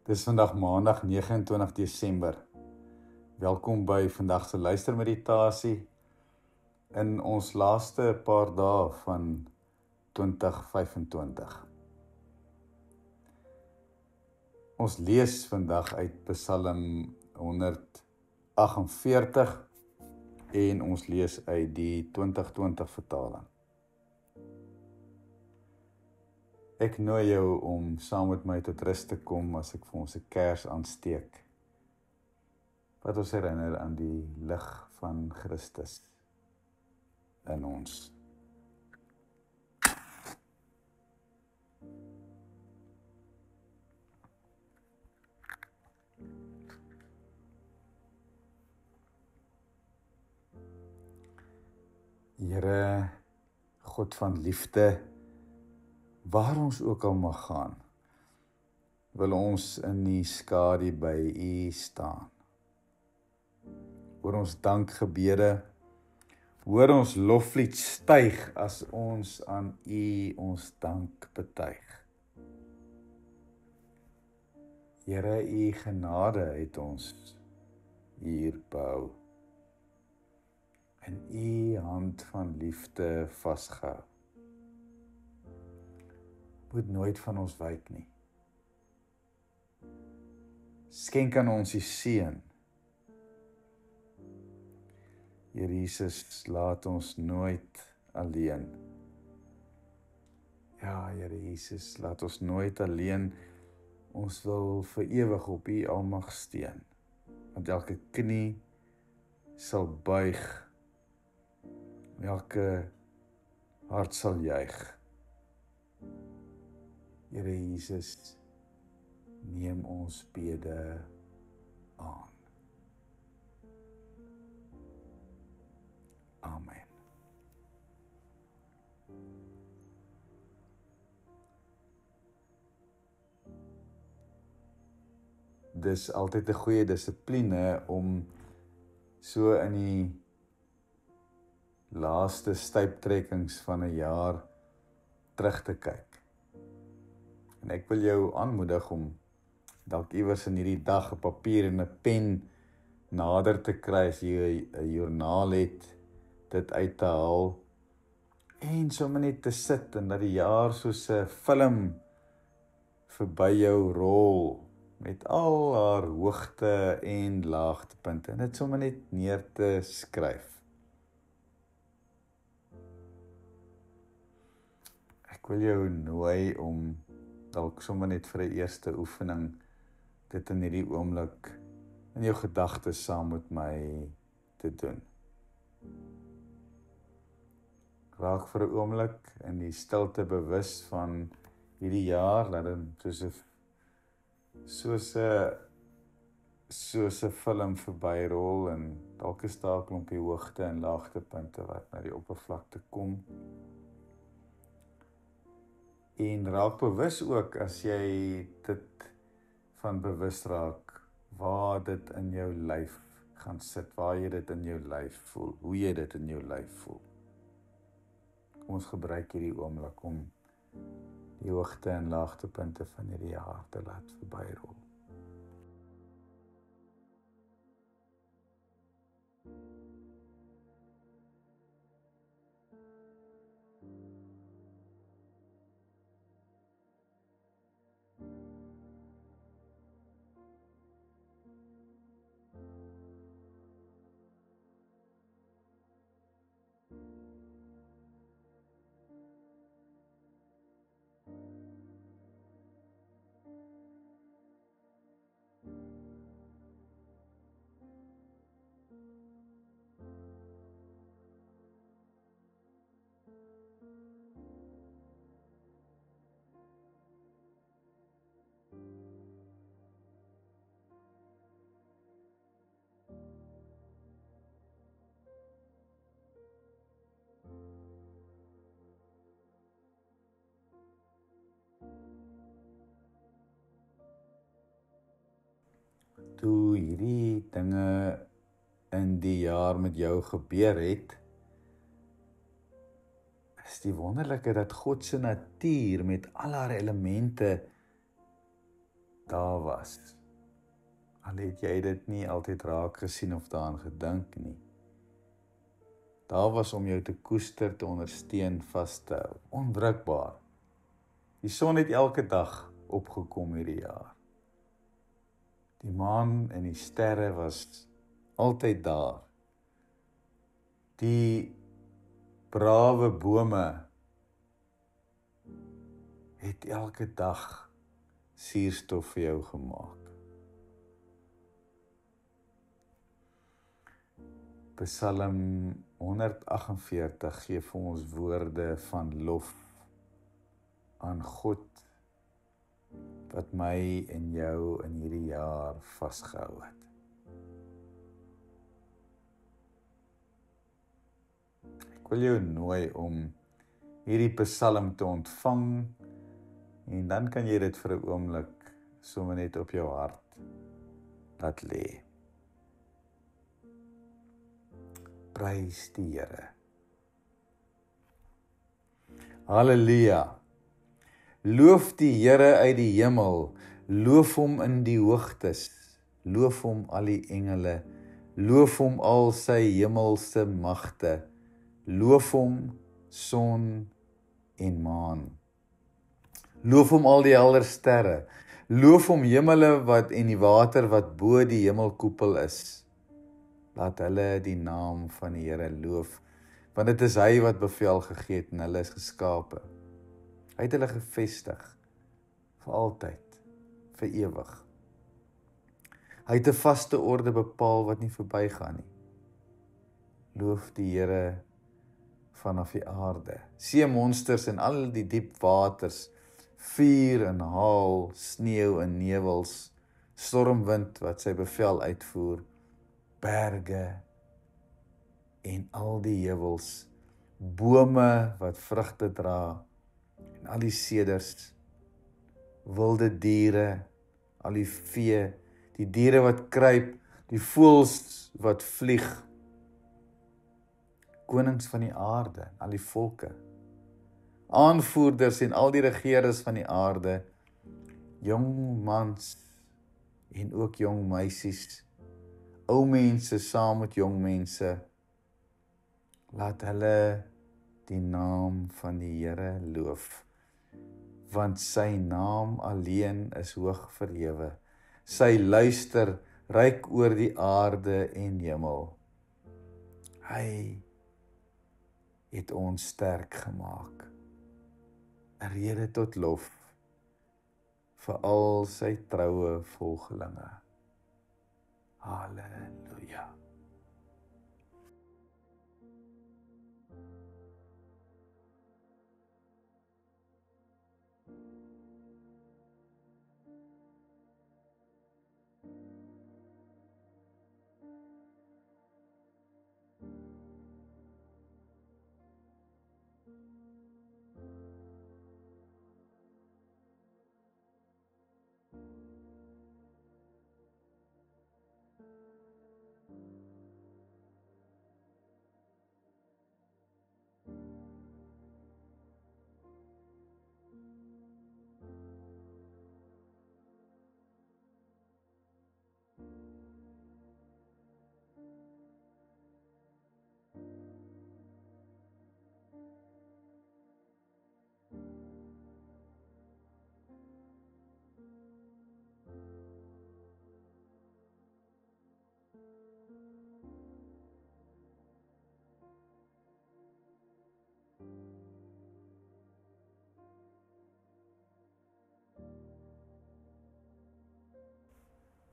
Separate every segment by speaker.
Speaker 1: Dis vandag maandag 29 Desember. Welkom by vandag se luistermeditasie in ons laaste paar dae van 2025. Ons lees vandag uit Psalm 148 en ons lees uit die 2020 vertaling. Ek nooi jou om saam met my tot rus te kom as ek vir ons 'n kers aansteek, wat ons herinner aan die lig van Christus in ons. Here, God van liefde, waar ons ook al mag gaan, wil ons in die skadu by U staan. Hoor ons dankgebede, hoor ons loflied styg as ons aan U ons dank betuig. Here, U genade het ons hier behou, en U hand van liefde vasgehou. Moet nooit van ons wyk nie. Skenk aan ons die seën. Here Jesus, laat ons nooit alleen. Ja, Here Jesus, laat ons nooit alleen. Ons wil vir ewig op U almag steun. Want elke knie sal buig, elke hart sal juig. Here Jesus, neem ons bede aan. Amen. Dis altyd 'n goeie dissipline om so in die laaste styptrekkings van 'n jaar terug te kyk. En ek wil jou aanmoedig om dalk iewers in hierdie dag 'n papier en 'n pen nader te kry as jy 'n joernaal het, dit uit te haal en sommer net te sit en dat die jaar soos 'n film verby jou rol met al haar hoogte en laagtepunte en dit sommer net neer te skryf. Ek wil jou nooi om dalk sommer net vir 'n eerste oefening dit in hierdie oomblik in jou gedagtes saam met my te doen. Raak vir 'n oomblik in die stilte bewus van hierdie jaar, dat dit soos 'n film verbyrol en dalk is daar 'n klompie hoogte en laagtepunte wat na die oppervlakte kom. En raak bewus ook as jy dit van bewus raak, waar dit in jou lyf gaan sit, waar jy dit in jou lyf voel, hoe jy dit in jou lyf voel. Kom ons gebruik hierdie oomblik om die hoogte en laagtepunte van hierdie jaar te laat verbyrol. Toe hierdie dinge in die jaar met jou gebeur het, is die wonderlike dat God se natuur met al haar elemente daar was. Al het jy dit nie altyd raak gesien of daaraan gedink nie. Daar was om jou te koester, te ondersteun, vas te hou. Onwrikbaar. Die son het elke dag opgekom hierdie jaar. Die maan en die sterre was altyd daar. Die brawe bome het elke dag suurstof vir jou gemaak. Psalm 148 gee vir ons woorde van lof aan God wat my en jou in hierdie jaar vasgehou het. Ek wil jou nooi om hierdie psalm te ontvang en dan kan jy dit vir 'n oomblik sommer net op jou hart laat lê. Prys die Here. Halleluja. Loof die Here uit die hemel, loof hom in die hoogtes, loof hom al die engele, loof hom al sy hemelse magte, loof hom son en maan. Loof hom al die helder sterre, loof hom hemele wat en die water wat bo die hemelkoepel is. Laat hulle die naam van die Here loof, want dit is hy wat bevel gegee het en hulle is geskape. Hy het hulle gevestig, vir altyd, vir ewig. Hy het 'n vaste orde bepaal wat nie verbygaan nie. Loof die Here vanaf die aarde, seemonsters en al die diep waters, vuur en haal, sneeu en nevels, stormwind wat sy bevel uitvoer, berge en al die heuwels, bome wat vrugte dra, en al die seders, wilde diere, al die vee, die diere wat kruip, die voëls wat vlieg, konings van die aarde, al die volke, aanvoerders en al die regerers van die aarde, jong mans en ook jong meisies, ou mense saam met jong mense, laat hulle die naam van die Here loof, want sy naam alleen is hoog verhewe, sy luister reik oor die aarde en hemel. Hy het ons sterk gemaak, 'n rede tot lof vir al sy troue volgelinge. Halleluja.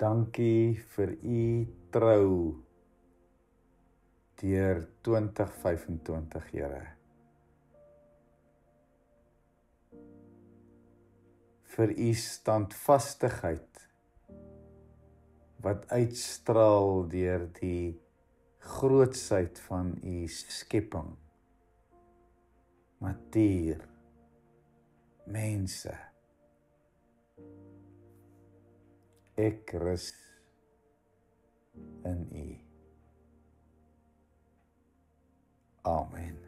Speaker 1: Dankie vir u trou deur 2025, Here. Vir u standvastigheid wat uitstraal deur die grootsheid van u skepping, natuur, mense. Ek rus in u. Amen.